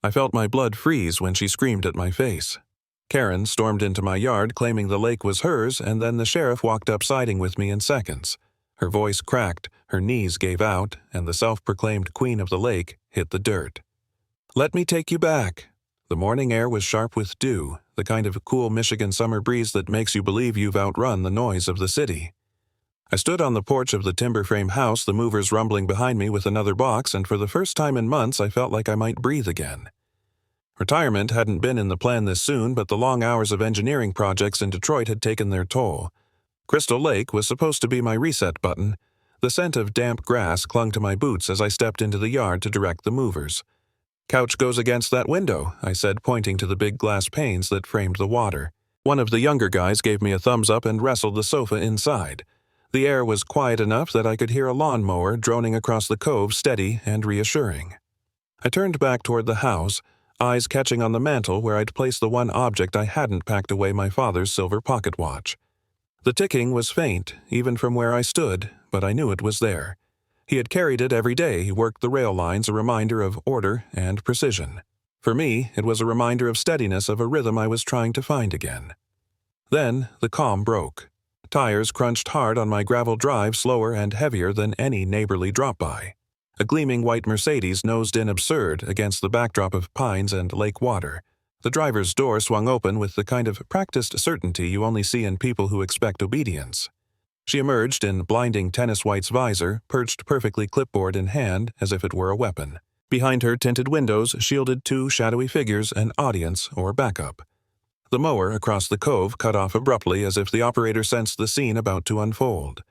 I felt my blood freeze when she screamed at my face. Karen stormed into my yard claiming the lake was hers, and then the sheriff walked up siding with me in seconds. Her voice cracked, her knees gave out, and the self-proclaimed queen of the lake hit the dirt. "Let me take you back." The morning air was sharp with dew, the kind of cool Michigan summer breeze that makes you believe you've outrun the noise of the city. I stood on the porch of the timber frame house, the movers rumbling behind me with another box, and for the first time in months I felt like I might breathe again. Retirement hadn't been in the plan this soon, but the long hours of engineering projects in Detroit had taken their toll. Crystal Lake was supposed to be my reset button. The scent of damp grass clung to my boots as I stepped into the yard to direct the movers. "Couch goes against that window," I said, pointing to the big glass panes that framed the water. One of the younger guys gave me a thumbs up and wrestled the sofa inside. The air was quiet enough that I could hear a lawnmower droning across the cove, steady and reassuring. I turned back toward the house, eyes catching on the mantel where I'd placed the one object I hadn't packed away, my father's silver pocket watch. The ticking was faint, even from where I stood, but I knew it was there. He had carried it every day he worked the rail lines, a reminder of order and precision. For me, it was a reminder of steadiness, of a rhythm I was trying to find again. Then the calm broke. Tires crunched hard on my gravel drive, slower and heavier than any neighborly drop-by. A gleaming white Mercedes nosed in absurd against the backdrop of pines and lake water. The driver's door swung open with the kind of practiced certainty you only see in people who expect obedience. She emerged in blinding tennis white's visor, perched perfectly clipboard in hand as if it were a weapon. Behind her tinted windows shielded two shadowy figures, an audience or backup. The mower across the cove cut off abruptly as if the operator sensed the scene about to unfold.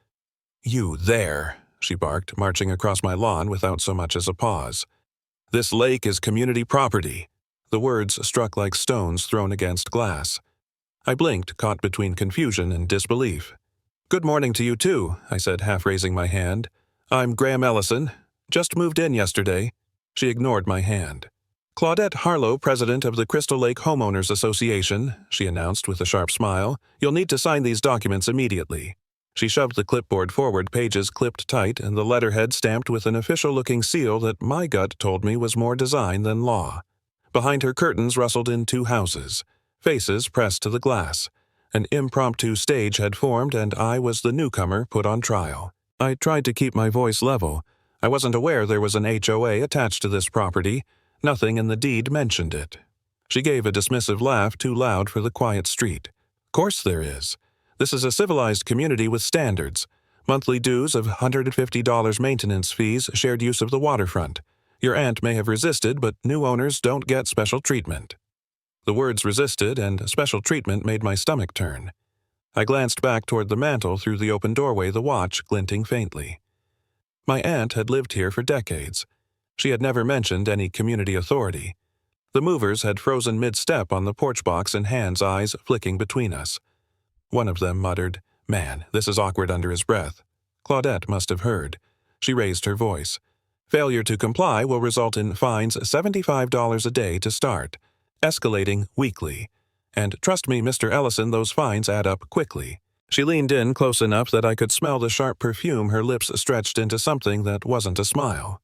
"You there," she barked, marching across my lawn without so much as a pause. "This lake is community property." The words struck like stones thrown against glass. I blinked, caught between confusion and disbelief. "Good morning to you too," I said, half raising my hand. "I'm Graham Ellison. Just moved in yesterday." She ignored my hand. "Claudette Harlow, president of the Crystal Lake Homeowners Association," she announced with a sharp smile. "You'll need to sign these documents immediately." She shoved the clipboard forward, pages clipped tight, and the letterhead stamped with an official-looking seal that my gut told me was more design than law. Behind her, curtains rustled in two houses, faces pressed to the glass. An impromptu stage had formed, and I was the newcomer put on trial. I tried to keep my voice level. I wasn't aware there was an HOA attached to this property. Nothing in the deed mentioned it. She gave a dismissive laugh too loud for the quiet street. "Course there is. This is a civilized community with standards. Monthly dues of $150 maintenance fees, shared use of the waterfront. Your aunt may have resisted, but new owners don't get special treatment." The words resisted and special treatment made my stomach turn. I glanced back toward the mantel through the open doorway, the watch glinting faintly. My aunt had lived here for decades. She had never mentioned any community authority. The movers had frozen mid-step on the porch box, and hands' eyes flicking between us. One of them muttered, "Man, this is awkward," under his breath. Claudette must have heard. She raised her voice. "Failure to comply will result in fines $75 a day to start, escalating weekly. And trust me, Mr. Ellison, those fines add up quickly." She leaned in close enough that I could smell the sharp perfume, her lips stretched into something that wasn't a smile.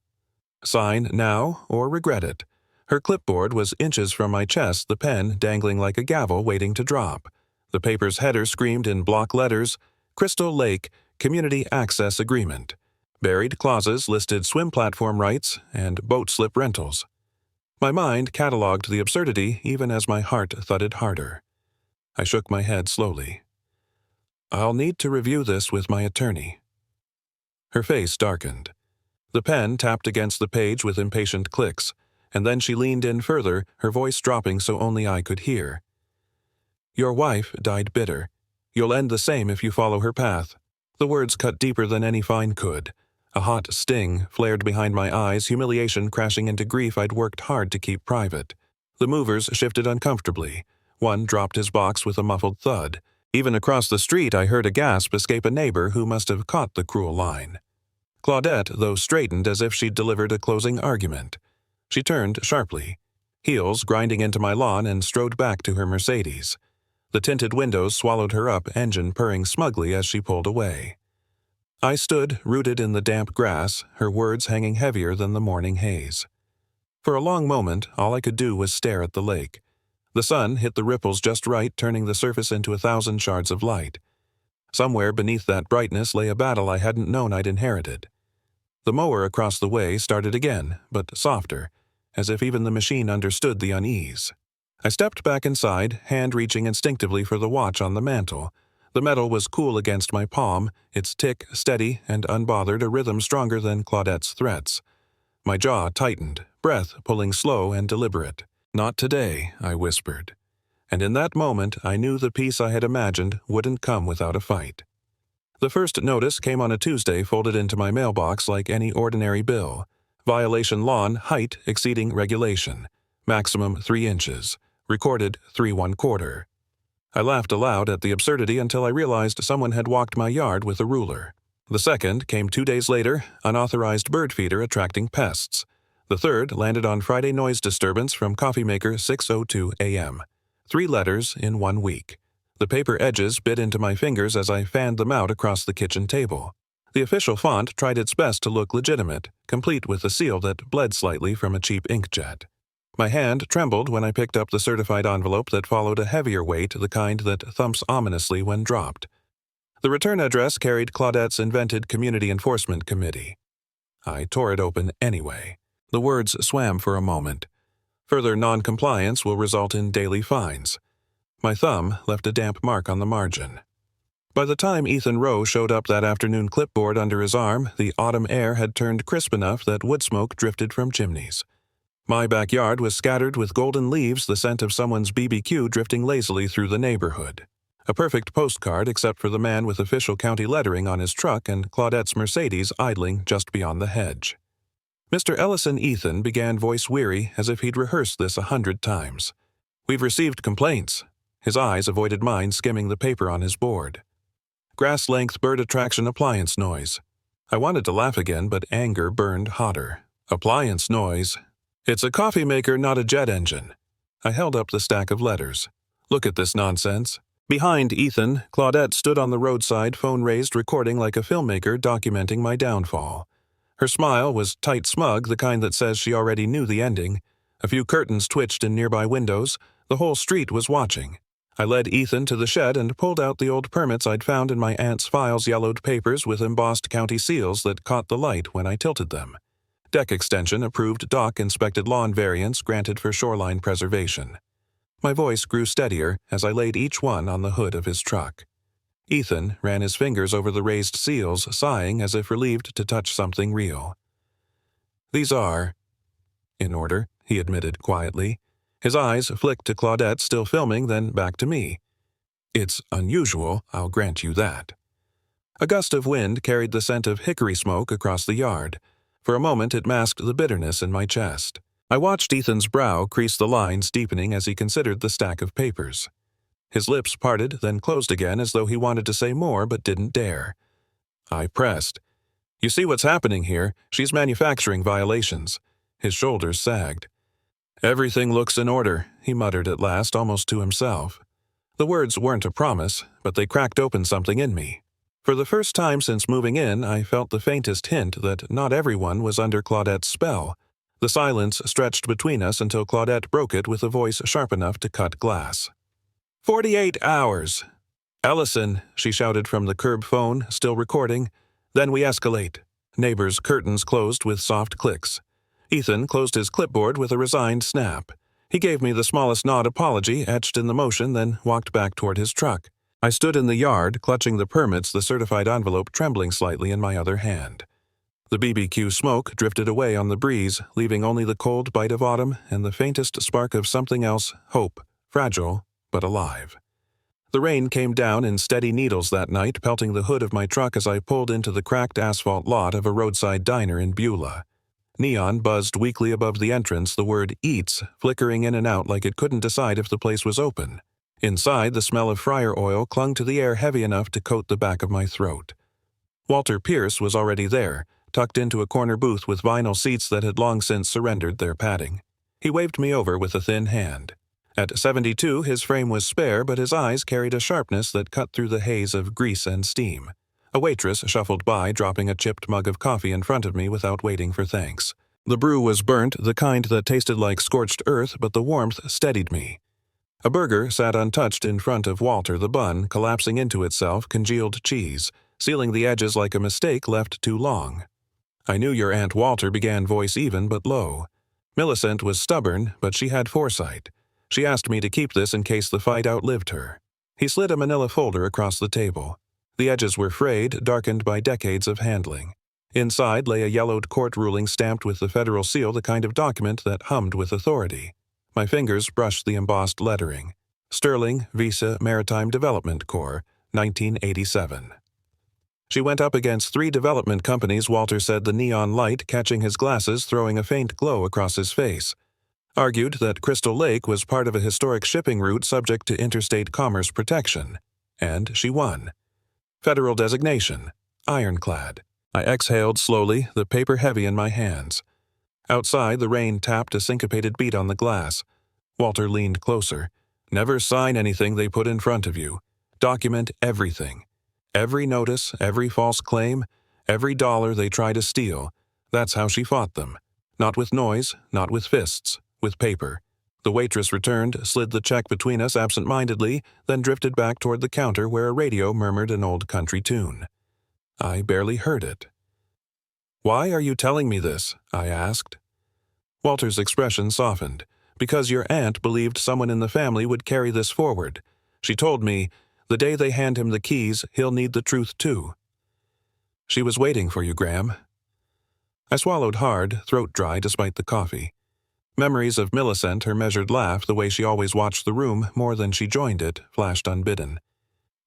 "Sign now or regret it." Her clipboard was inches from my chest, the pen dangling like a gavel waiting to drop. The paper's header screamed in block letters, "Crystal Lake Community Access Agreement." Buried clauses listed swim platform rights and boat slip rentals. My mind cataloged the absurdity even as my heart thudded harder. I shook my head slowly. "I'll need to review this with my attorney." Her face darkened. The pen tapped against the page with impatient clicks, and then she leaned in further, her voice dropping so only I could hear. "Your wife died bitter. You'll end the same if you follow her path." The words cut deeper than any fine could. A hot sting flared behind my eyes, humiliation crashing into grief I'd worked hard to keep private. The movers shifted uncomfortably. One dropped his box with a muffled thud. Even across the street I heard a gasp escape a neighbor who must have caught the cruel line. Claudette, though, straightened as if she'd delivered a closing argument. She turned sharply, heels grinding into my lawn, and strode back to her Mercedes. The tinted windows swallowed her up, engine purring smugly as she pulled away. I stood rooted in the damp grass, her words hanging heavier than the morning haze. For a long moment, all I could do was stare at the lake. The sun hit the ripples just right, turning the surface into 1,000 shards of light. Somewhere beneath that brightness lay a battle I hadn't known I'd inherited. The mower across the way started again, but softer, as if even the machine understood the unease. I stepped back inside, hand reaching instinctively for the watch on the mantel. The metal was cool against my palm, its tick steady and unbothered, a rhythm stronger than Claudette's threats. My jaw tightened, breath pulling slow and deliberate. "Not today," I whispered. And in that moment, I knew the peace I had imagined wouldn't come without a fight. The first notice came on a Tuesday, folded into my mailbox like any ordinary bill. Violation lawn, height exceeding regulation. Maximum 3 inches. Recorded 3 1/4. I laughed aloud at the absurdity until I realized someone had walked my yard with a ruler. The second came 2 days later, unauthorized bird feeder attracting pests. The third landed on Friday noise disturbance from coffee maker 6:02 a.m. 3 letters in 1 week. The paper edges bit into my fingers as I fanned them out across the kitchen table. The official font tried its best to look legitimate, complete with a seal that bled slightly from a cheap inkjet. My hand trembled when I picked up the certified envelope that followed a heavier weight, the kind that thumps ominously when dropped. The return address carried Claudette's invented Community Enforcement Committee. I tore it open anyway. The words swam for a moment. Further non-compliance will result in daily fines. My thumb left a damp mark on the margin. By the time Ethan Rowe showed up that afternoon, clipboard under his arm, the autumn air had turned crisp enough that wood smoke drifted from chimneys. My backyard was scattered with golden leaves, the scent of someone's BBQ drifting lazily through the neighborhood. A perfect postcard except for the man with official county lettering on his truck and Claudette's Mercedes idling just beyond the hedge. Mr. Ellison Ethan began voice-weary, as if he'd rehearsed this 100 times. "We've received complaints." His eyes avoided mine, skimming the paper on his board. "Grass-length bird attraction appliance noise." I wanted to laugh again, but anger burned hotter. "Appliance noise. It's a coffee maker, not a jet engine." I held up the stack of letters. "Look at this nonsense." Behind Ethan, Claudette stood on the roadside, phone raised, recording like a filmmaker documenting my downfall. Her smile was tight smug, the kind that says she already knew the ending. A few curtains twitched in nearby windows. The whole street was watching. I led Ethan to the shed and pulled out the old permits I'd found in my aunt's files, yellowed papers with embossed county seals that caught the light when I tilted them. Deck extension, approved dock, inspected lawn variance granted for shoreline preservation. My voice grew steadier as I laid each one on the hood of his truck. Ethan ran his fingers over the raised seals, sighing as if relieved to touch something real. "These are in order," he admitted quietly. His eyes flicked to Claudette, still filming, then back to me. "It's unusual, I'll grant you that." A gust of wind carried the scent of hickory smoke across the yard. For a moment it masked the bitterness in my chest. I watched Ethan's brow crease, the lines deepening as he considered the stack of papers. His lips parted, then closed again as though he wanted to say more but didn't dare. I pressed. "You see what's happening here? She's manufacturing violations." His shoulders sagged. "Everything looks in order," he muttered at last, almost to himself. The words weren't a promise, but they cracked open something in me. For the first time since moving in, I felt the faintest hint that not everyone was under Claudette's spell. The silence stretched between us until Claudette broke it with a voice sharp enough to cut glass. 48 hours. "Ellison," she shouted from the curb phone, still recording. "Then we escalate." Neighbors' curtains closed with soft clicks. Ethan closed his clipboard with a resigned snap. He gave me the smallest nod apology etched in the motion, then walked back toward his truck. I stood in the yard, clutching the permits, the certified envelope trembling slightly in my other hand. The BBQ smoke drifted away on the breeze, leaving only the cold bite of autumn and the faintest spark of something else, hope, fragile but alive. The rain came down in steady needles that night, pelting the hood of my truck as I pulled into the cracked asphalt lot of a roadside diner in Beulah. Neon buzzed weakly above the entrance, the word "Eats" flickering in and out like it couldn't decide if the place was open. Inside, the smell of fryer oil clung to the air heavy enough to coat the back of my throat. Walter Pierce was already there, tucked into a corner booth with vinyl seats that had long since surrendered their padding. He waved me over with a thin hand. At 72, his frame was spare, but his eyes carried a sharpness that cut through the haze of grease and steam. A waitress shuffled by, dropping a chipped mug of coffee in front of me without waiting for thanks. The brew was burnt, the kind that tasted like scorched earth, but the warmth steadied me. A burger sat untouched in front of Walter, the bun collapsing into itself, congealed cheese, sealing the edges like a mistake left too long. "I knew your Aunt Walter," began, voice even but low. Millicent was stubborn, but she had foresight. She asked me to keep this in case the fight outlived her. He slid a manila folder across the table. The edges were frayed, darkened by decades of handling. Inside lay a yellowed court ruling stamped with the federal seal, the kind of document that hummed with authority. My fingers brushed the embossed lettering. Sterling Visa Maritime Development Corp., 1987. She went up against 3 development companies, Walter said, the neon light catching his glasses, throwing a faint glow across his face. Argued that Crystal Lake was part of a historic shipping route subject to interstate commerce protection. And she won. Federal designation. Ironclad. I exhaled slowly, the paper heavy in my hands. Outside, the rain tapped a syncopated beat on the glass. Walter leaned closer. "Never sign anything they put in front of you. Document everything. Every notice, every false claim, every dollar they try to steal. That's how she fought them. Not with noise, not with fists, with paper." The waitress returned, slid the check between us absent-mindedly, then drifted back toward the counter where a radio murmured an old country tune. I barely heard it. "Why are you telling me this?" I asked. Walter's expression softened. "Because your aunt believed someone in the family would carry this forward. She told me, the day they hand him the keys, he'll need the truth too." "She was waiting for you, Graham." I swallowed hard, throat dry despite the coffee. Memories of Millicent, her measured laugh, the way she always watched the room more than she joined it, flashed unbidden.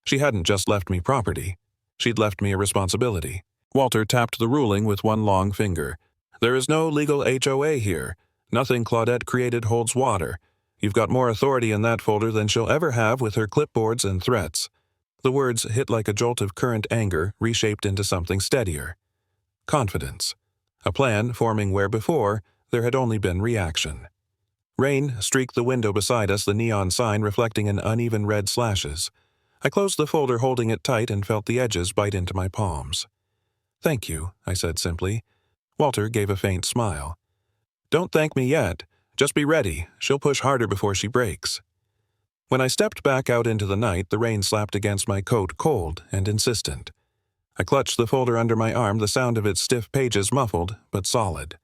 She hadn't just left me property. She'd left me a responsibility. Walter tapped the ruling with one long finger. "There is no legal HOA here. Nothing Claudette created holds water. You've got more authority in that folder than she'll ever have with her clipboards and threats." The words hit like a jolt of current anger, reshaped into something steadier. Confidence. A plan forming where before there had only been reaction. Rain streaked the window beside us, the neon sign reflecting in uneven red slashes. I closed the folder, holding it tight, and felt the edges bite into my palms. "Thank you," I said simply. Walter gave a faint smile. "Don't thank me yet. Just be ready. She'll push harder before she breaks." When I stepped back out into the night, the rain slapped against my coat, cold and insistent. I clutched the folder under my arm, the sound of its stiff pages muffled, but solid.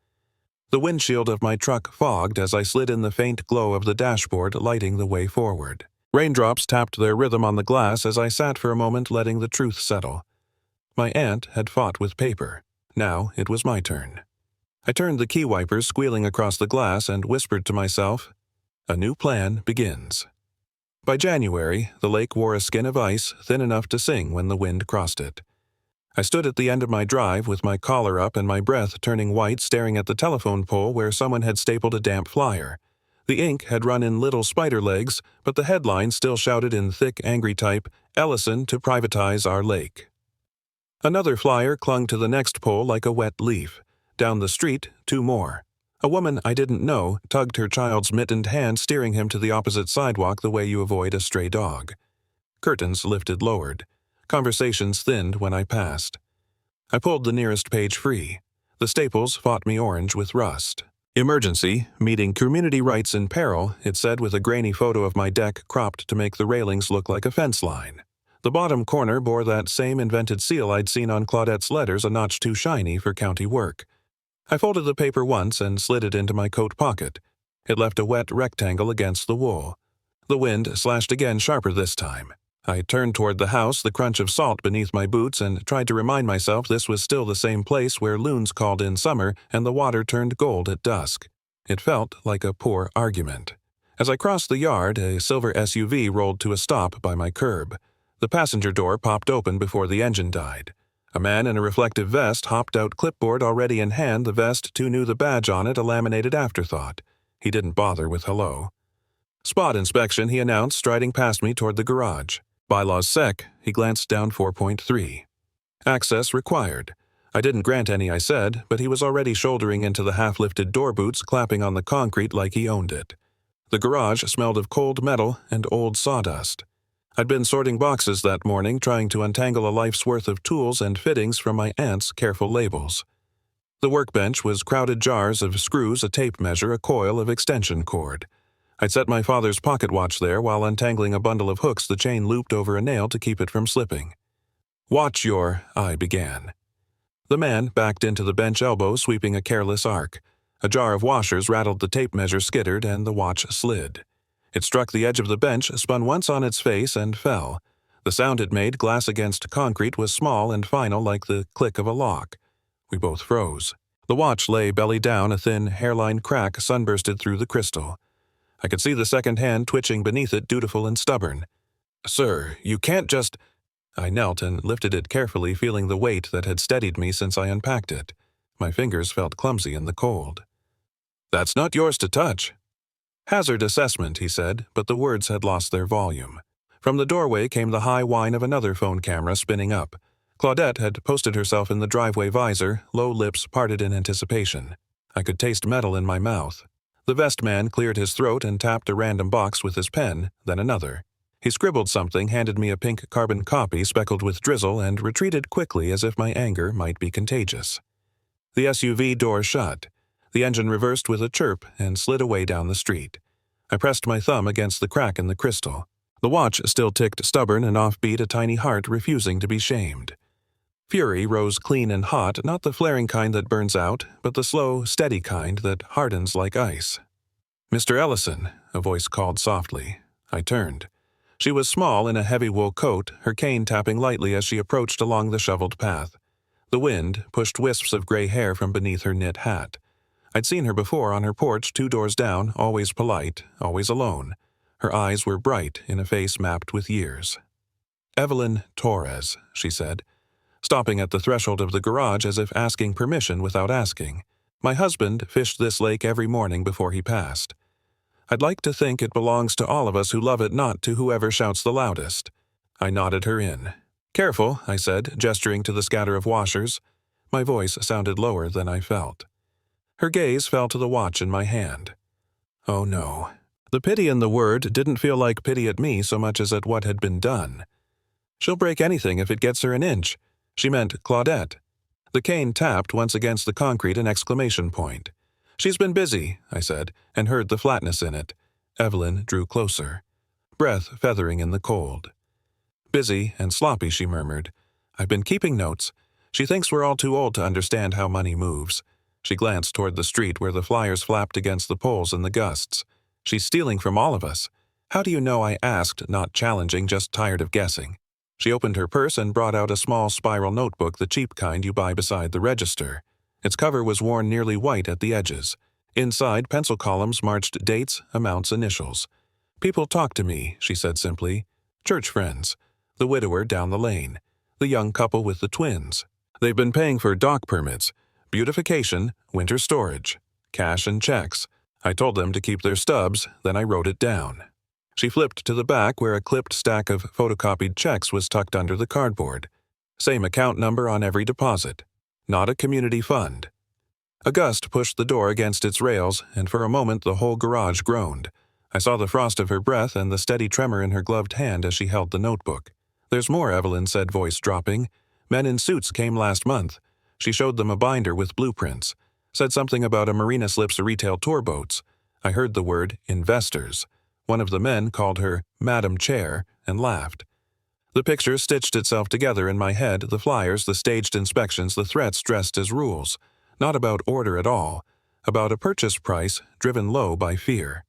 The windshield of my truck fogged as I slid in, the faint glow of the dashboard lighting the way forward. Raindrops tapped their rhythm on the glass as I sat for a moment, letting the truth settle. My aunt had fought with paper. Now it was my turn. I turned the key wipers squealing across the glass and whispered to myself, "A new plan begins." By January, the lake wore a skin of ice thin enough to sing when the wind crossed it. I stood at the end of my drive with my collar up and my breath turning white, staring at the telephone pole where someone had stapled a damp flyer. The ink had run in little spider legs, but the headline still shouted in thick, angry type, "Ellison to privatize our lake." Another flyer clung to the next pole like a wet leaf. Down the street, 2 more. A woman I didn't know tugged her child's mittened hand, steering him to the opposite sidewalk the way you avoid a stray dog. Curtains lifted lowered. Conversations thinned when I passed. I pulled the nearest page free. The staples fought me orange with rust. "Emergency, meeting community rights in peril," it said, with a grainy photo of my deck cropped to make the railings look like a fence line. The bottom corner bore that same invented seal I'd seen on Claudette's letters, a notch too shiny for county work. I folded the paper once and slid it into my coat pocket. It left a wet rectangle against the wool. The wind slashed again, sharper this time. I turned toward the house, the crunch of salt beneath my boots, and tried to remind myself this was still the same place where loons called in summer and the water turned gold at dusk. It felt like a poor argument. As I crossed the yard, a silver SUV rolled to a stop by my curb. The passenger door popped open before the engine died. A man in a reflective vest hopped out, clipboard already in hand, the vest too new, the badge on it a laminated afterthought. He didn't bother with hello. "Spot inspection," he announced, striding past me toward the garage. "Bylaws sec." He glanced down 4.3. "Access required." I didn't grant any, I said, but he was already shouldering into the half-lifted door boots, clapping on the concrete like he owned it. The garage smelled of cold metal and old sawdust. I'd been sorting boxes that morning, trying to untangle a life's worth of tools and fittings from my aunt's careful labels. The workbench was crowded jars of screws, a tape measure, a coil of extension cord. I'd set my father's pocket watch there while untangling a bundle of hooks the chain looped over a nail to keep it from slipping. "Watch your," I began. The man backed into the bench elbow, sweeping a careless arc. A jar of washers rattled, the tape measure skittered, and the watch slid. It struck the edge of the bench, spun once on its face, and fell. The sound it made, glass against concrete, was small and final like the click of a lock. We both froze. The watch lay belly down, a thin hairline crack sunbursted through the crystal. I could see the second hand twitching beneath it, dutiful and stubborn. "Sir, you can't just—" I knelt and lifted it carefully, feeling the weight that had steadied me since I unpacked it. My fingers felt clumsy in the cold. "That's not yours to touch." "Hazard assessment," he said, but the words had lost their volume. From the doorway came the high whine of another phone camera spinning up. Claudette had posted herself in the driveway visor, low lips parted in anticipation. I could taste metal in my mouth. The vest man cleared his throat and tapped a random box with his pen, then another. He scribbled something, handed me a pink carbon copy speckled with drizzle, and retreated quickly as if my anger might be contagious. The SUV door shut. The engine reversed with a chirp and slid away down the street. I pressed my thumb against the crack in the crystal. The watch still ticked stubborn and offbeat, a tiny heart refusing to be shamed. Fury rose clean and hot, not the flaring kind that burns out, but the slow, steady kind that hardens like ice. "Mr. Ellison," a voice called softly. I turned. She was small in a heavy wool coat, her cane tapping lightly as she approached along the shoveled path. The wind pushed wisps of gray hair from beneath her knit hat. I'd seen her before on her porch 2 doors down, always polite, always alone. Her eyes were bright in a face mapped with years. "Evelyn Torres," she said, stopping at the threshold of the garage as if asking permission without asking. "My husband fished this lake every morning before he passed. I'd like to think it belongs to all of us who love it, not to whoever shouts the loudest." I nodded her in. "Careful," I said, gesturing to the scatter of washers. My voice sounded lower than I felt. Her gaze fell to the watch in my hand. Oh no. The pity in the word didn't feel like pity at me so much as at what had been done. "She'll break anything if it gets her an inch." She meant Claudette. The cane tapped once against the concrete, an exclamation point. "She's been busy," I said, and heard the flatness in it. Evelyn drew closer, breath feathering in the cold. "Busy and sloppy," she murmured. "I've been keeping notes. She thinks we're all too old to understand how money moves." She glanced toward the street where the flyers flapped against the poles in the gusts. "She's stealing from all of us." "How do you know?" I asked, not challenging, just tired of guessing. She opened her purse and brought out a small spiral notebook, the cheap kind you buy beside the register. Its cover was worn nearly white at the edges. Inside, pencil columns marched dates, amounts, initials. "People talk to me," she said simply. "Church friends. The widower down the lane. The young couple with the twins. They've been paying for dock permits, beautification, winter storage, cash and checks. I told them to keep their stubs, then I wrote it down." She flipped to the back where a clipped stack of photocopied checks was tucked under the cardboard. Same account number on every deposit. Not a community fund. A gust pushed the door against its rails, and for a moment the whole garage groaned. I saw the frost of her breath and the steady tremor in her gloved hand as she held the notebook. "There's more," Evelyn said, voice dropping. "Men in suits came last month." She showed them a binder with blueprints. Said something about a Marina Slips retail tour boats. I heard the word investors. One of the men called her Madam Chair and laughed. The picture stitched itself together in my head, the flyers, the staged inspections, the threats dressed as rules. Not about order at all. About a purchase price driven low by fear.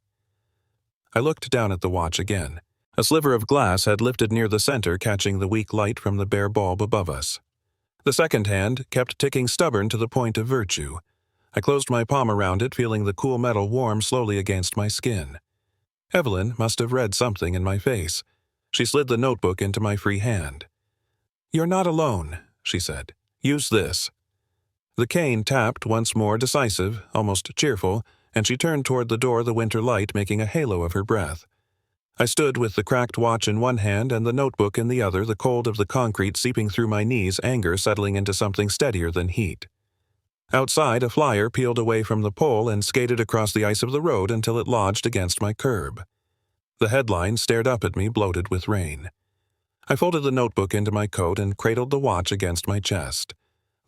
I looked down at the watch again. A sliver of glass had lifted near the center, catching the weak light from the bare bulb above us. The second hand kept ticking stubborn to the point of virtue. I closed my palm around it, feeling the cool metal warm slowly against my skin. Evelyn must have read something in my face. She slid the notebook into my free hand. "You're not alone," she said. "Use this." The cane tapped once more, decisive, almost cheerful, and she turned toward the door, the winter light making a halo of her breath. I stood with the cracked watch in one hand and the notebook in the other, the cold of the concrete seeping through my knees, anger settling into something steadier than heat. Outside, a flyer peeled away from the pole and skated across the ice of the road until it lodged against my curb. The headline stared up at me, bloated with rain. I folded the notebook into my coat and cradled the watch against my chest.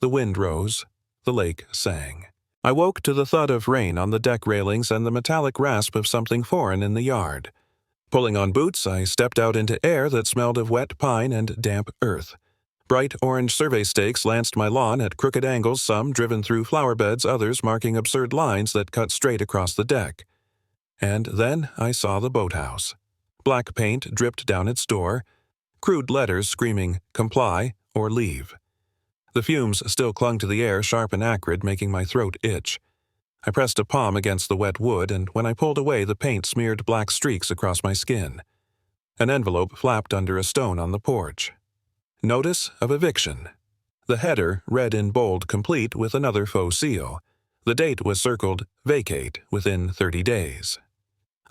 The wind rose, The lake sang. I woke to the thud of rain on the deck railings and the metallic rasp of something foreign in the yard. Pulling on boots, I stepped out into air that smelled of wet pine and damp earth. Bright orange survey stakes lanced my lawn at crooked angles, some driven through flower beds, others marking absurd lines that cut straight across the deck. And then I saw the boathouse. Black paint dripped down its door, crude letters screaming, "Comply or leave." The fumes still clung to the air, sharp and acrid, making my throat itch. I pressed a palm against the wet wood, and when I pulled away, the paint smeared black streaks across my skin. An envelope flapped under a stone on the porch. Notice of eviction. The header read in bold, complete with another faux seal. The date was circled, "Vacate within 30 days."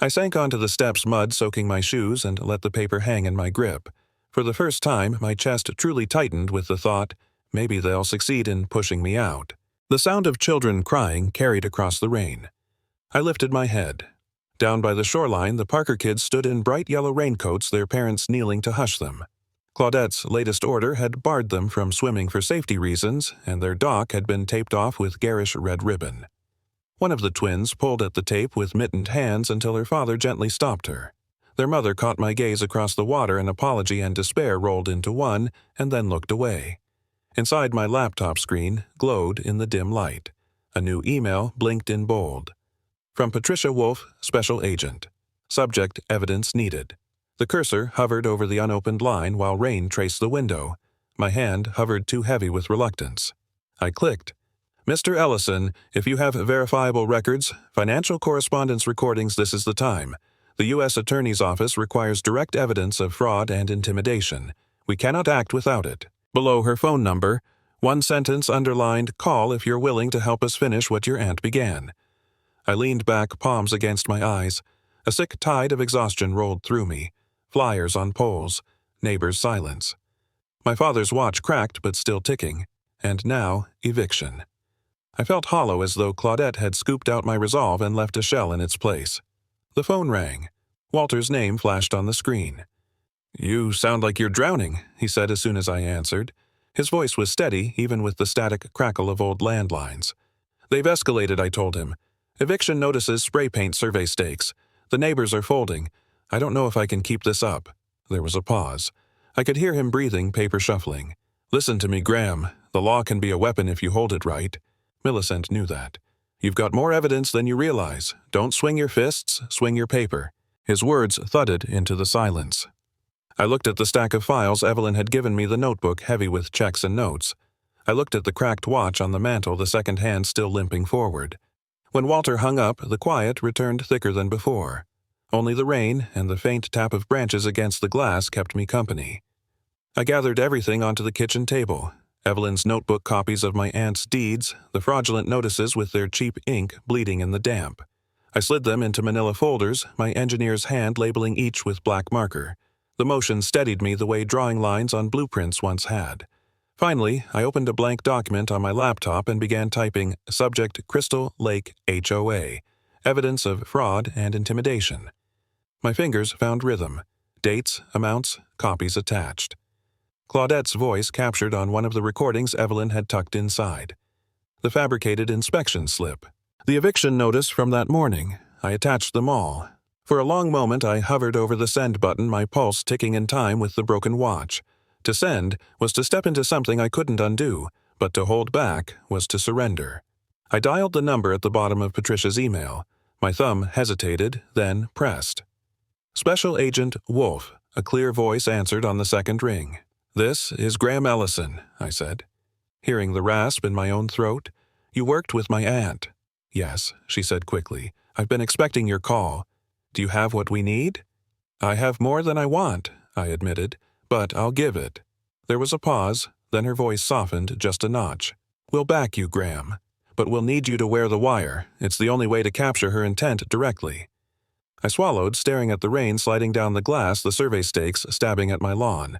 I sank onto the steps, mud soaking my shoes, and let the paper hang in my grip. For the first time, my chest truly tightened with the thought, maybe they'll succeed in pushing me out. The sound of children crying carried across the rain. I lifted my head. Down by the shoreline, the Parker kids stood in bright yellow raincoats, their parents kneeling to hush them. Claudette's latest order had barred them from swimming for safety reasons, and their dock had been taped off with garish red ribbon. One of the twins pulled at the tape with mittened hands until her father gently stopped her. Their mother caught my gaze across the water, and apology and despair rolled into one, and then looked away. Inside my laptop screen glowed in the dim light. A new email blinked in bold. From Patricia Wolf, Special Agent. Subject, evidence needed. The cursor hovered over the unopened line while rain traced the window. My hand hovered too heavy with reluctance. I clicked. "Mr. Ellison, if you have verifiable records, financial correspondence recordings, this is the time. The U.S. Attorney's Office requires direct evidence of fraud and intimidation. We cannot act without it." Below her phone number, one sentence underlined, "Call if you're willing to help us finish what your aunt began." I leaned back, palms against my eyes. A sick tide of exhaustion rolled through me. Flyers on poles. Neighbors' silence. My father's watch cracked but still ticking. And now, eviction. I felt hollow, as though Claudette had scooped out my resolve and left a shell in its place. The phone rang. Walter's name flashed on the screen. "You sound like you're drowning," he said as soon as I answered. His voice was steady, even with the static crackle of old landlines. "They've escalated," I told him. "Eviction notices, spray paint survey stakes. The neighbors are folding. I don't know if I can keep this up." There was a pause. I could hear him breathing, paper shuffling. "Listen to me, Graham. The law can be a weapon if you hold it right." Millicent knew that. "You've got more evidence than you realize. Don't swing your fists, swing your paper." His words thudded into the silence. I looked at the stack of files Evelyn had given me, the notebook heavy with checks and notes. I looked at the cracked watch on the mantel, the second hand still limping forward. When Walter hung up, the quiet returned thicker than before. Only the rain and the faint tap of branches against the glass kept me company. I gathered everything onto the kitchen table. Evelyn's notebook copies of my aunt's deeds, the fraudulent notices with their cheap ink bleeding in the damp. I slid them into manila folders, my engineer's hand labeling each with black marker. The motion steadied me the way drawing lines on blueprints once had. Finally, I opened a blank document on my laptop and began typing, "Subject Crystal Lake HOA. Evidence of fraud and intimidation." My fingers found rhythm. Dates, amounts, copies attached. Claudette's voice captured on one of the recordings Evelyn had tucked inside. The fabricated inspection slip. The eviction notice from that morning. I attached them all. For a long moment I hovered over the send button, my pulse ticking in time with the broken watch. To send was to step into something I couldn't undo, but to hold back was to surrender. I dialed the number at the bottom of Patricia's email. My thumb hesitated, then pressed. "Special Agent Wolf," a clear voice answered on the second ring. "This is Graham Ellison," I said. Hearing the rasp in my own throat, "You worked with my aunt." "Yes," she said quickly. "I've been expecting your call. Do you have what we need?" "I have more than I want," I admitted, "but I'll give it." There was a pause, then her voice softened just a notch. "We'll back you, Graham, but we'll need you to wear the wire. It's the only way to capture her intent directly." I swallowed, staring at the rain sliding down the glass, the survey stakes stabbing at my lawn.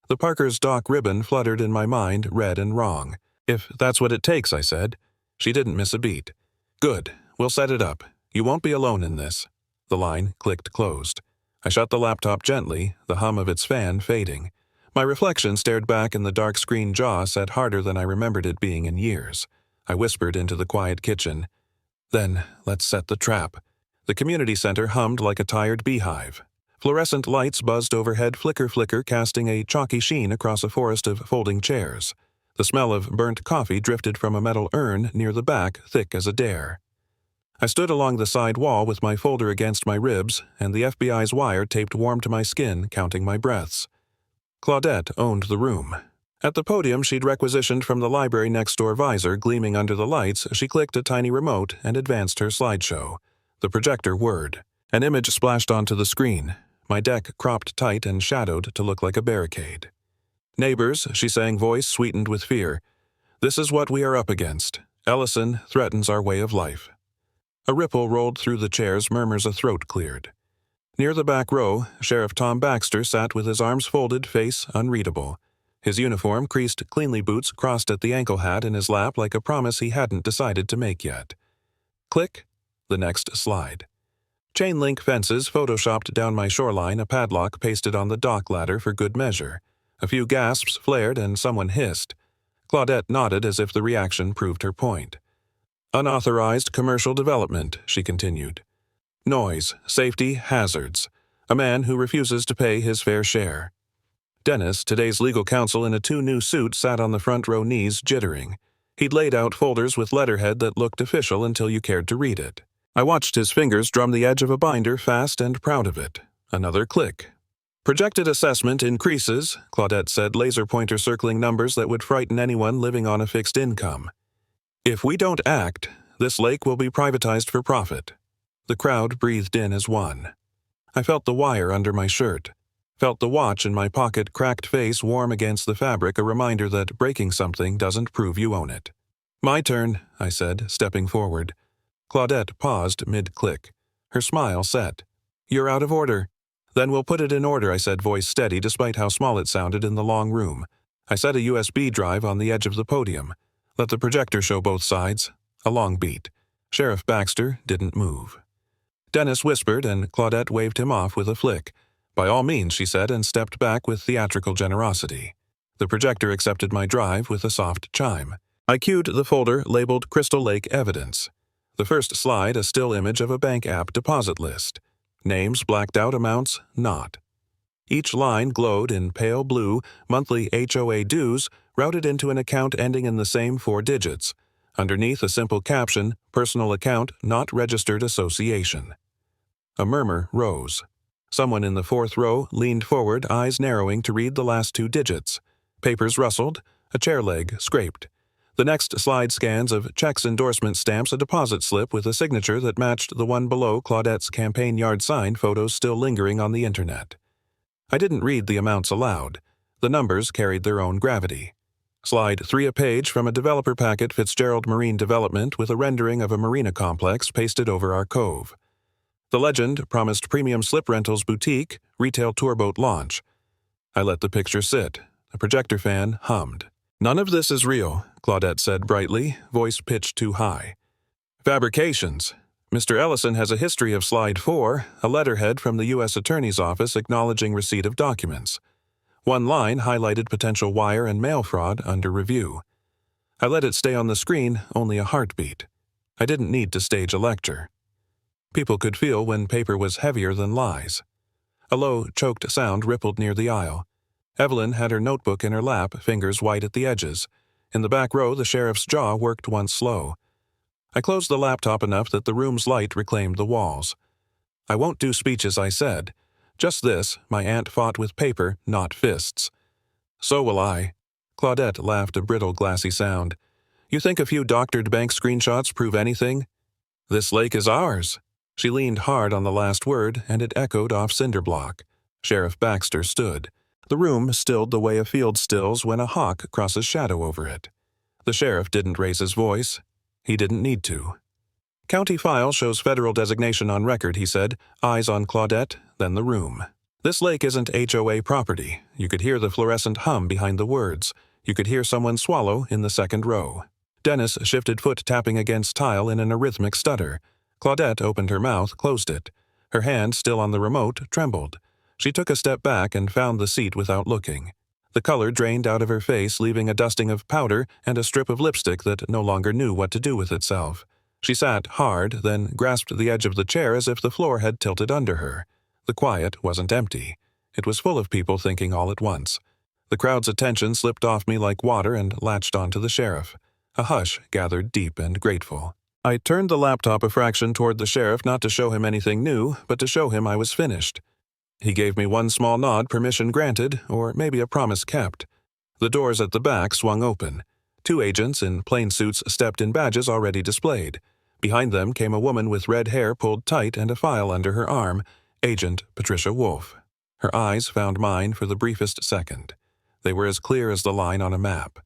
The Parker's dock ribbon fluttered in my mind, red and wrong. "If that's what it takes," I said. She didn't miss a beat. "Good. We'll set it up. You won't be alone in this." The line clicked closed. I shut the laptop gently, the hum of its fan fading. My reflection stared back in the dark screen jaw set harder than I remembered it being in years. I whispered into the quiet kitchen. Then, let's set the trap. The community center hummed like a tired beehive. Fluorescent lights buzzed overhead, flicker, casting a chalky sheen across a forest of folding chairs. The smell of burnt coffee drifted from a metal urn near the back, thick as a dare. I stood along the side wall with my folder against my ribs and the FBI's wire taped warm to my skin, counting my breaths. Claudette owned the room. At the podium she'd requisitioned from the library next-door visor gleaming under the lights, she clicked a tiny remote and advanced her slideshow. The projector whirred. An image splashed onto the screen, my deck cropped tight and shadowed to look like a barricade. "Neighbors," she sang, voice sweetened with fear. "This is what we are up against. Ellison threatens our way of life." A ripple rolled through the chairs, murmurs a throat cleared. Near the back row, Sheriff Tom Baxter sat with his arms folded, face unreadable. His uniform, creased, cleanly boots crossed at the ankle, hat in his lap like a promise he hadn't decided to make yet. Click. The next slide. Chain link fences photoshopped down my shoreline, a padlock pasted on the dock ladder for good measure. A few gasps flared and someone hissed. Claudette nodded as if the reaction proved her point. "Unauthorized commercial development," she continued. "Noise, safety, hazards. A man who refuses to pay his fair share." Dennis, today's legal counsel in a two-new suit, sat on the front row, knees jittering. He'd laid out folders with letterhead that looked official until you cared to read it. I watched his fingers drum the edge of a binder, fast and proud of it. Another click. "Projected assessment increases," Claudette said, laser pointer circling numbers that would frighten anyone living on a fixed income. "If we don't act, this lake will be privatized for profit." The crowd breathed in as one. I felt the wire under my shirt. Felt the watch in my pocket, cracked face warm against the fabric, a reminder that breaking something doesn't prove you own it. "My turn," I said, stepping forward. Claudette paused mid-click. Her smile set. "You're out of order." "Then we'll put it in order," I said, voice steady despite how small it sounded in the long room. I set a USB drive on the edge of the podium. Let the projector show both sides. A long beat. Sheriff Baxter didn't move. Dennis whispered, and Claudette waved him off with a flick. "By all means," she said, and stepped back with theatrical generosity. The projector accepted my drive with a soft chime. I cued the folder labeled Crystal Lake Evidence. The first slide, a still image of a bank app deposit list. Names blacked out, amounts not. Each line glowed in pale blue, monthly HOA dues, routed into an account ending in the same 4 digits. Underneath a simple caption, personal account, not registered association. A murmur rose. Someone in the 4th row leaned forward, eyes narrowing to read the last 2 digits. Papers rustled, a chair leg scraped. The next slide scans of checks, endorsement stamps, a deposit slip with a signature that matched the one below, Claudette's campaign yard sign, photos still lingering on the internet. I didn't read the amounts aloud. The numbers carried their own gravity. Slide 3, a page from a developer packet, Fitzgerald Marine Development, with a rendering of a marina complex pasted over our cove. The legend promised premium slip rentals, boutique, retail tourboat launch. I let the picture sit. A projector fan hummed. "None of this is real," Claudette said brightly, voice pitched too high. "Fabrications. Mr. Ellison has a history of slide 4, a letterhead from the U.S. Attorney's Office acknowledging receipt of documents. One line highlighted potential wire and mail fraud under review. I let it stay on the screen, only a heartbeat. I didn't need to stage a lecture. People could feel when paper was heavier than lies. A low, choked sound rippled near the aisle. Evelyn had her notebook in her lap, fingers white at the edges. In the back row, the sheriff's jaw worked once slow. I closed the laptop enough that the room's light reclaimed the walls. "I won't do speeches," I said. "Just this, my aunt fought with paper, not fists." "So will I." Claudette laughed, a brittle, glassy sound. "You think a few doctored bank screenshots prove anything? This lake is ours." She leaned hard on the last word, and it echoed off Cinderblock. Sheriff Baxter stood. The room stilled the way a field stills when a hawk crosses shadow over it. The sheriff didn't raise his voice. He didn't need to. "County file shows federal designation on record," he said, eyes on Claudette, then the room. "This lake isn't HOA property." You could hear the fluorescent hum behind the words. You could hear someone swallow in the 2nd row. Dennis shifted foot, tapping against tile in an arrhythmic stutter. Claudette opened her mouth, closed it. Her hand, still on the remote, trembled. She took a step back and found the seat without looking. The color drained out of her face, leaving a dusting of powder and a strip of lipstick that no longer knew what to do with itself. She sat hard, then grasped the edge of the chair as if the floor had tilted under her. The quiet wasn't empty. It was full of people thinking all at once. The crowd's attention slipped off me like water and latched onto the sheriff. A hush gathered deep and grateful. I turned the laptop a fraction toward the sheriff, not to show him anything new, but to show him I was finished. He gave me one small nod, permission granted, or maybe a promise kept. The doors at the back swung open. 2 agents in plain suits stepped in badges already displayed. Behind them came a woman with red hair pulled tight and a file under her arm, Agent Patricia Wolf. Her eyes found mine for the briefest second. They were as clear as the line on a map.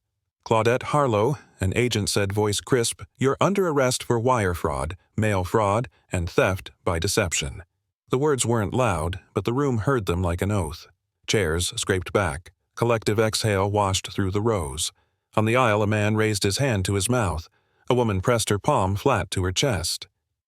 "Claudette Harlow," an agent said, voice crisp, "you're under arrest for wire fraud, mail fraud, and theft by deception." The words weren't loud, but the room heard them like an oath. Chairs scraped back. Collective exhale washed through the rows. On the aisle, a man raised his hand to his mouth. A woman pressed her palm flat to her chest.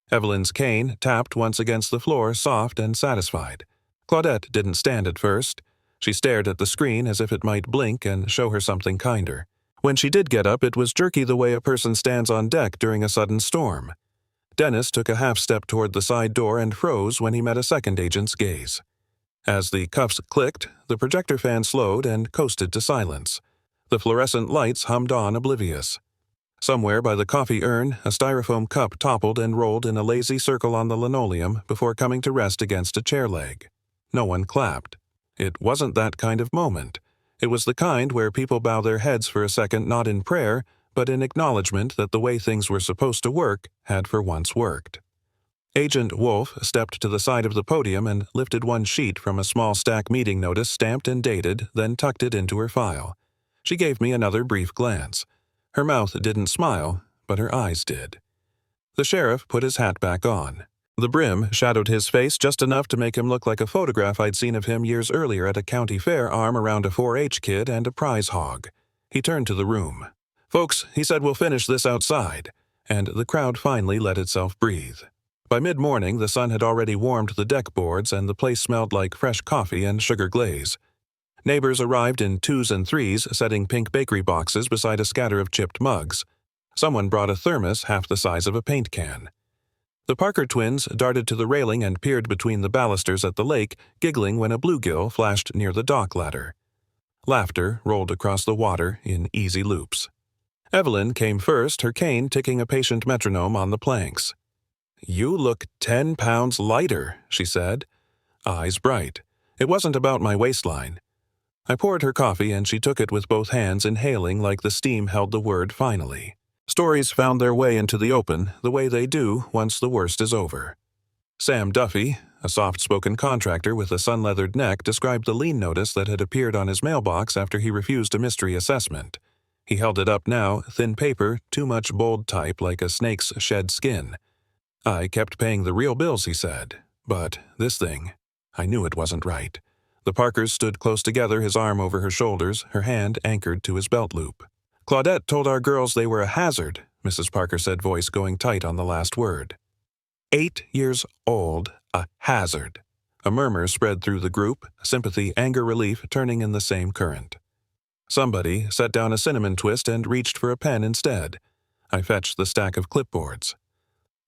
Evelyn's cane tapped once against the floor, soft and satisfied. Claudette didn't stand at first. She stared at the screen as if it might blink and show her something kinder. When she did get up, it was jerky the way a person stands on deck during a sudden storm. Dennis took a half-step toward the side door and froze when he met a second agent's gaze. As the cuffs clicked, the projector fan slowed and coasted to silence. The fluorescent lights hummed on, oblivious. Somewhere by the coffee urn, a styrofoam cup toppled and rolled in a lazy circle on the linoleum before coming to rest against a chair leg. No one clapped. It wasn't that kind of moment. It was the kind where people bow their heads for a second, not in prayer, but in acknowledgement that the way things were supposed to work had for once worked. Agent Wolf stepped to the side of the podium and lifted one sheet from a small stack meeting notice stamped and dated, then tucked it into her file. She gave me another brief glance. Her mouth didn't smile, but her eyes did. The sheriff put his hat back on. The brim shadowed his face just enough to make him look like a photograph I'd seen of him years earlier at a county fair, arm around a 4-H kid and a prize hog. He turned to the room. "Folks," he said, "we'll finish this outside." And the crowd finally let itself breathe. By mid-morning, the sun had already warmed the deck boards and the place smelled like fresh coffee and sugar glaze. Neighbors arrived in 2s and 3s, setting pink bakery boxes beside a scatter of chipped mugs. Someone brought a thermos half the size of a paint can. The Parker twins darted to the railing and peered between the balusters at the lake, giggling when a bluegill flashed near the dock ladder. Laughter rolled across the water in easy loops. Evelyn came first, her cane ticking a patient metronome on the planks. "You look 10 pounds lighter," she said, eyes bright. It wasn't about my waistline. I poured her coffee and she took it with both hands, inhaling like the steam held the word finally. Stories found their way into the open, the way they do once the worst is over. Sam Duffy, a soft-spoken contractor with a sun-leathered neck, described the lien notice that had appeared on his mailbox after he refused a mystery assessment. He held it up now, thin paper, too much bold type like a snake's shed skin. "I kept paying the real bills," he said. "But this thing, I knew it wasn't right." The Parkers stood close together, his arm over her shoulders, her hand anchored to his belt loop. "Claudette told our girls they were a hazard," Mrs. Parker said, voice going tight on the last word. 8 years old, a hazard. A murmur spread through the group, sympathy, anger, relief turning in the same current. Somebody set down a cinnamon twist and reached for a pen instead. I fetched the stack of clipboards.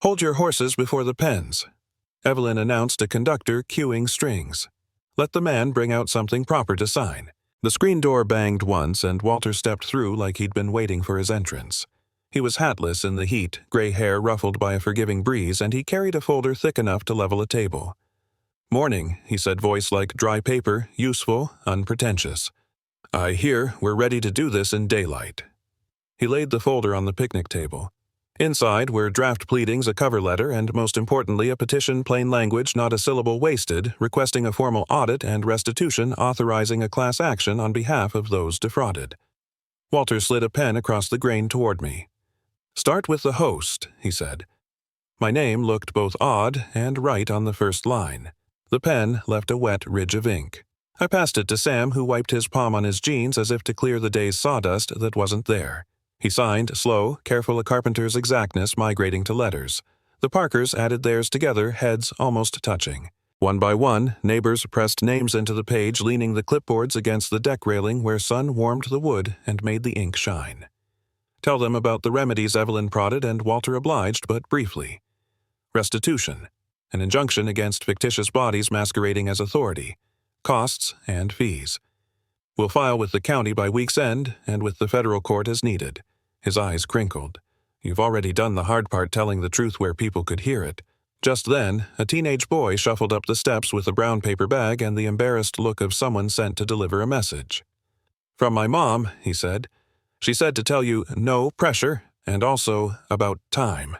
"Hold your horses before the pens," Evelyn announced, a conductor cueing strings. "Let the man bring out something proper to sign." The screen door banged once, and Walter stepped through like he'd been waiting for his entrance. He was hatless in the heat, gray hair ruffled by a forgiving breeze, and he carried a folder thick enough to level a table. "Morning," he said, voice like dry paper, useful, unpretentious. "I hear we're ready to do this in daylight." He laid the folder on the picnic table. Inside were draft pleadings, a cover letter, and most importantly a petition, plain language, not a syllable wasted, requesting a formal audit and restitution, authorizing a class action on behalf of those defrauded. Walter slid a pen across the grain toward me. "Start with the host," he said. My name looked both odd and right on the first line. The pen left a wet ridge of ink. I passed it to Sam, who wiped his palm on his jeans as if to clear the day's sawdust that wasn't there. He signed, slow, careful, a carpenter's exactness migrating to letters. The Parkers added theirs together, heads almost touching. One by one, neighbors pressed names into the page, leaning the clipboards against the deck railing where sun warmed the wood and made the ink shine. Tell them about the remedies Evelyn prodded, and Walter obliged, but briefly. Restitution, an injunction against fictitious bodies masquerading as authority, costs and fees. We'll file with the county by week's end and with the federal court as needed. His eyes crinkled. You've already done the hard part, telling the truth where people could hear it. Just then, a teenage boy shuffled up the steps with a brown paper bag and the embarrassed look of someone sent to deliver a message. From my mom, he said. She said to tell you no pressure, and also about time.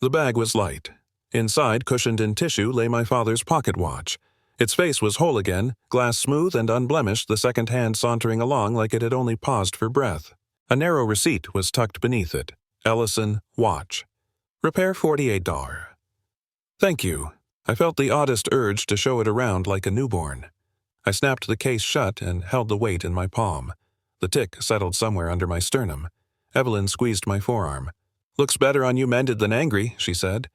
The bag was light. Inside, cushioned in tissue, lay my father's pocket watch. Its face was whole again, glass smooth and unblemished, the second hand sauntering along like it had only paused for breath. A narrow receipt was tucked beneath it. Ellison watch. Repair $48. Thank you. I felt the oddest urge to show it around like a newborn. I snapped the case shut and held the weight in my palm. The tick settled somewhere under my sternum. Evelyn squeezed my forearm. Looks better on you mended than angry, she said.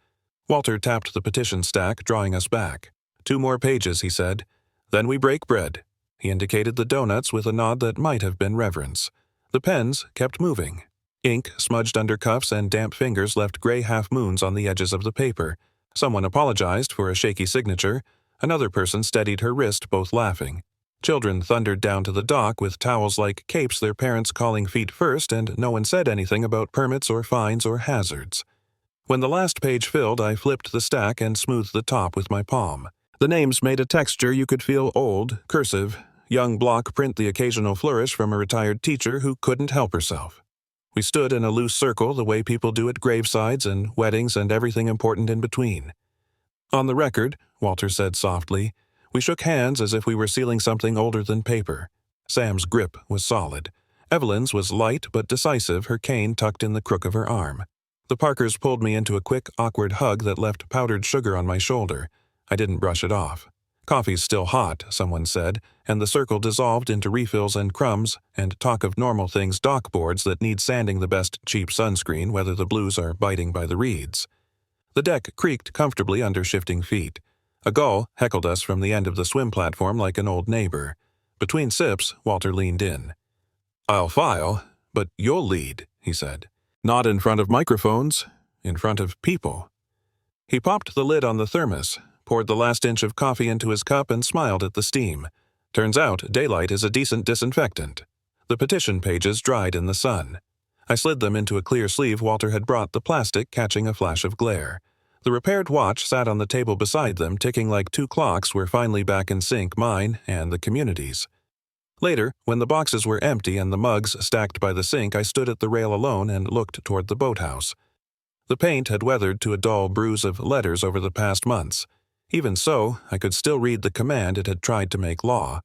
Walter tapped the petition stack, drawing us back. 2 more pages, he said. Then we break bread. He indicated the donuts with a nod that might have been reverence. The pens kept moving. Ink, smudged under cuffs, and damp fingers left gray half-moons on the edges of the paper. Someone apologized for a shaky signature. Another person steadied her wrist, both laughing. Children thundered down to the dock with towels like capes, their parents calling feet first, and no one said anything about permits or fines or hazards. When the last page filled, I flipped the stack and smoothed the top with my palm. The names made a texture you could feel old, cursive, young block print, the occasional flourish from a retired teacher who couldn't help herself. We stood in a loose circle the way people do at gravesides and weddings and everything important in between. On the record, Walter said softly, we shook hands as if we were sealing something older than paper. Sam's grip was solid. Evelyn's was light but decisive, her cane tucked in the crook of her arm. The Parkers pulled me into a quick, awkward hug that left powdered sugar on my shoulder. I didn't brush it off. Coffee's still hot, someone said, and the circle dissolved into refills and crumbs, and talk of normal things, dock boards that need sanding, the best cheap sunscreen, whether the blues are biting by the reeds. The deck creaked comfortably under shifting feet. A gull heckled us from the end of the swim platform like an old neighbor. Between sips, Walter leaned in. I'll file, but you'll lead, he said. Not in front of microphones, in front of people. He popped the lid on the thermos, poured the last inch of coffee into his cup, and smiled at the steam. Turns out daylight is a decent disinfectant. The petition pages dried in the sun. I slid them into a clear sleeve Walter had brought, the plastic catching a flash of glare. The repaired watch sat on the table beside them, ticking like 2 clocks were finally back in sync, mine and the community's. Later, when the boxes were empty and the mugs stacked by the sink, I stood at the rail alone and looked toward the boathouse. The paint had weathered to a dull bruise of letters over the past months. Even so, I could still read the command it had tried to make law.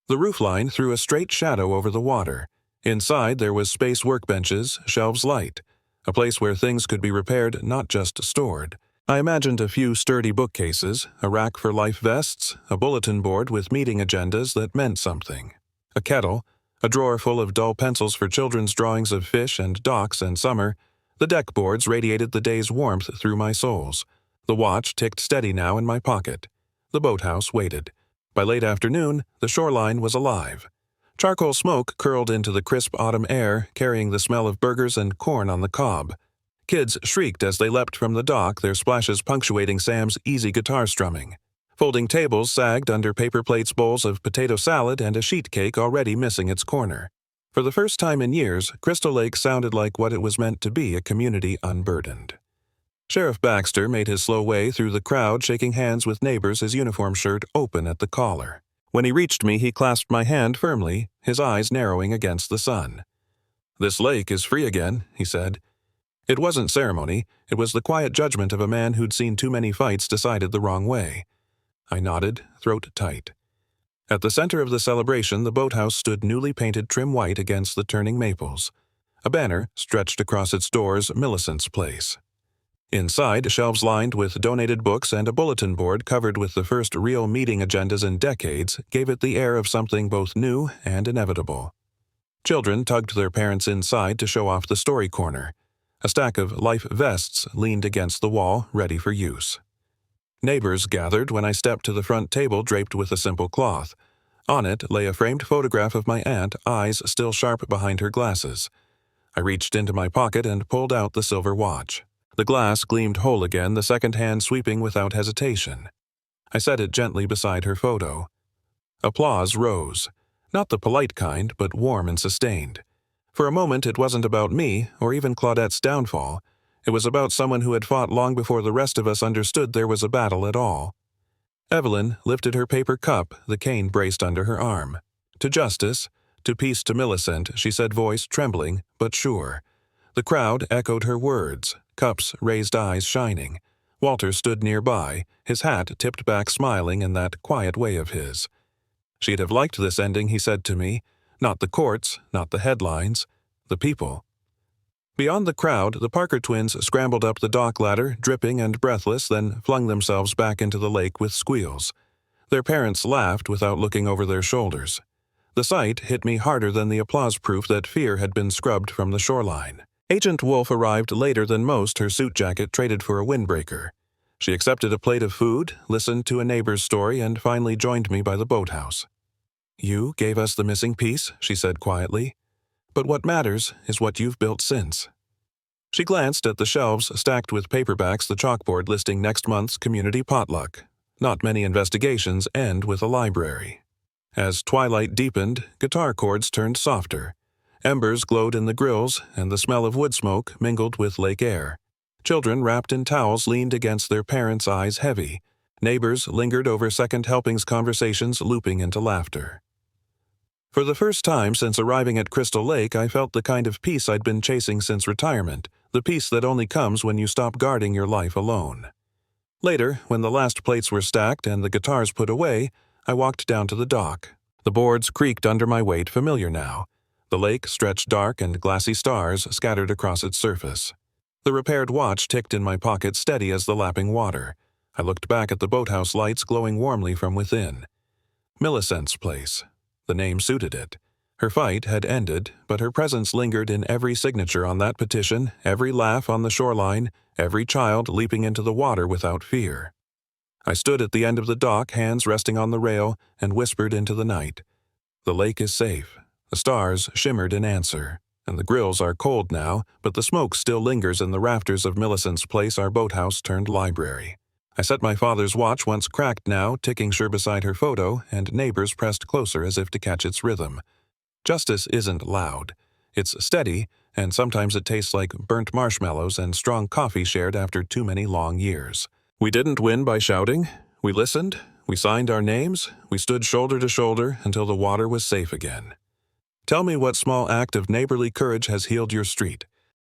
The roofline threw a straight shadow over the water. Inside there was space, workbenches, shelves light, a place where things could be repaired, not just stored. I imagined a few sturdy bookcases, a rack for life vests, a bulletin board with meeting agendas that meant something, a kettle, a drawer full of dull pencils for children's drawings of fish and docks and summer. The deck boards radiated the day's warmth through my soles. The watch ticked steady now in my pocket. The boathouse waited. By late afternoon, the shoreline was alive. Charcoal smoke curled into the crisp autumn air, carrying the smell of burgers and corn on the cob. Kids shrieked as they leapt from the dock, their splashes punctuating Sam's easy guitar strumming. Folding tables sagged under paper plates, bowls of potato salad, and a sheet cake already missing its corner. For the first time in years, Crystal Lake sounded like what it was meant to be, a community unburdened. Sheriff Baxter made his slow way through the crowd, shaking hands with neighbors, his uniform shirt open at the collar. When he reached me, he clasped my hand firmly, his eyes narrowing against the sun. "This lake is free again," he said. It wasn't ceremony, it was the quiet judgment of a man who'd seen too many fights decided the wrong way. I nodded, throat tight. At the center of the celebration, the boathouse stood newly painted trim white against the turning maples. A banner stretched across its doors, Millicent's Place. Inside, shelves lined with donated books and a bulletin board covered with the first real meeting agendas in decades gave it the air of something both new and inevitable. Children tugged their parents inside to show off the story corner. A stack of life vests leaned against the wall, ready for use. Neighbors gathered when I stepped to the front table draped with a simple cloth. On it lay a framed photograph of my aunt, eyes still sharp behind her glasses. I reached into my pocket and pulled out the silver watch. The glass gleamed whole again, the second hand sweeping without hesitation. I set it gently beside her photo. Applause rose. Not the polite kind, but warm and sustained. For a moment it wasn't about me, or even Claudette's downfall. It was about someone who had fought long before the rest of us understood there was a battle at all. Evelyn lifted her paper cup, the cane braced under her arm. To justice, to peace to Millicent, she said, voice trembling, but sure. The crowd echoed her words, cups raised, eyes shining. Walter stood nearby, his hat tipped back, smiling in that quiet way of his. She'd have liked this ending, he said to me. Not the courts, not the headlines, the people. Beyond the crowd, the Parker twins scrambled up the dock ladder, dripping and breathless, then flung themselves back into the lake with squeals. Their parents laughed without looking over their shoulders. The sight hit me harder than the applause proof that fear had been scrubbed from the shoreline. Agent Wolf arrived later than most, her suit jacket traded for a windbreaker. She accepted a plate of food, listened to a neighbor's story, and finally joined me by the boathouse. "You gave us the missing piece," she said quietly. "But what matters is what you've built since." She glanced at the shelves stacked with paperbacks, the chalkboard listing next month's community potluck. Not many investigations end with a library. As twilight deepened, guitar chords turned softer. Embers glowed in the grills, and the smell of wood smoke mingled with lake air. Children wrapped in towels leaned against their parents', eyes heavy. Neighbors lingered over second helpings, conversations looping into laughter. For the first time since arriving at Crystal Lake, I felt the kind of peace I'd been chasing since retirement, the peace that only comes when you stop guarding your life alone. Later, when the last plates were stacked and the guitars put away, I walked down to the dock. The boards creaked under my weight, familiar now. The lake stretched dark and glassy stars scattered across its surface. The repaired watch ticked in my pocket, steady as the lapping water. I looked back at the boathouse lights glowing warmly from within. Millicent's place. The name suited it. Her fight had ended, but her presence lingered in every signature on that petition, every laugh on the shoreline, every child leaping into the water without fear. I stood at the end of the dock, hands resting on the rail, and whispered into the night. The lake is safe. The stars shimmered in answer, and the grills are cold now, but the smoke still lingers in the rafters of Millicent's place, our boathouse turned library. I set my father's watch, once cracked now, ticking sure beside her photo, and neighbors pressed closer as if to catch its rhythm. Justice isn't loud. It's steady, and sometimes it tastes like burnt marshmallows and strong coffee shared after too many long years. We didn't win by shouting. We listened. We signed our names. We stood shoulder to shoulder until the water was safe again. Tell me what small act of neighborly courage has healed your street.